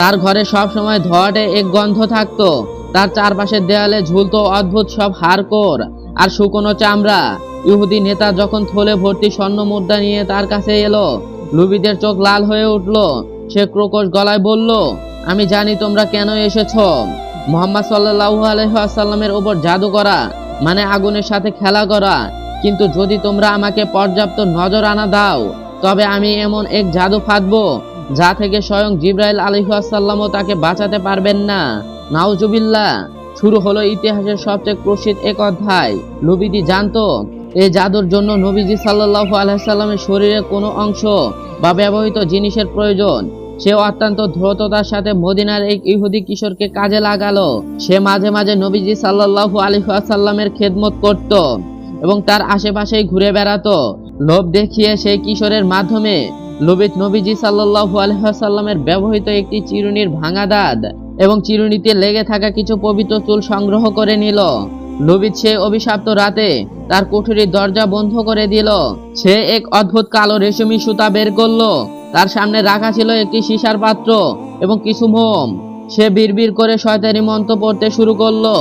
তার ঘরে সব সময় ধোঁয়াটে এক গন্ধ থাকতো। তার চারপাশের দেয়ালে ঝুলতো অদ্ভুত সব হাড়কোড় আর শুকনো চামড়া। ইহুদি নেতা যখন থলে ভর্তি স্বর্ণ মুদ্রা নিয়ে তার কাছে এলো, লুবিদের চোখ লাল হয়ে উঠল। সে ক্রোকশ গলায় বলল, আমি জানি তোমরা কেন এসেছো। মুহাম্মদ সাল্লাল্লাহু আলাইহি ওয়াসাল্লামের উপর জাদু করা মানে আগুনের সাথে খেলা করা। কিন্তু যদি তোমরা আমাকে পর্যাপ্ত নজর আনা দাও, তবে আমি এমন এক জাদু ফাঁদবো যা থেকে স্বয়ং জিবরাইল আলাইহিস সালামও তাকে বাঁচাতে পারবেন না। নাউজুবিল্লাহ। শুরু হলো ইতিহাসের সবচেয়ে প্রসিদ্ধ এক অধ্যায়। নবীজি জানতো এই জাদুর জন্য নবীজি সাল্লাল্লাহু আলাইহি সাল্লামের শরীরে কোনো অংশ বা ব্যবহৃত জিনিসের প্রয়োজন। সে অত্যন্ত দ্রুততার সাথে মদিনার এক ইহুদি কিশোরকে কাজে লাগালো। সে মাঝে মাঝে নবীজি সাল্লাল্লাহু আলাইহি ওয়াসাল্লামের খেদমত করত এবং তার আশেপাশেই ঘুরে বেড়াতো। লোভ দেখিয়ে সেই কিশোরের মাধ্যমে লুবিত নবীজি সাল্লাল্লাহু আলাইহি ওয়াসাল্লামের ব্যবহৃত একটি চিরুনির ভাঙা দাঁত এবং চিরুনিতে লেগে থাকা কিছু পবিত্র চুল সংগ্রহ করে নিল। লুবিত সে অভিশপ্ত রাতে তার কুঠুরির দরজা বন্ধ করে দিল। সে এক অদ্ভুত কালো রেশমি সুতা বের করলো। তার সামনে রাখা ছিল একটি সীসার পাত্র এবং কিছু মোম। সে বিড়বিড় করে শয়তানি মন্ত্র পড়তে শুরু করলো।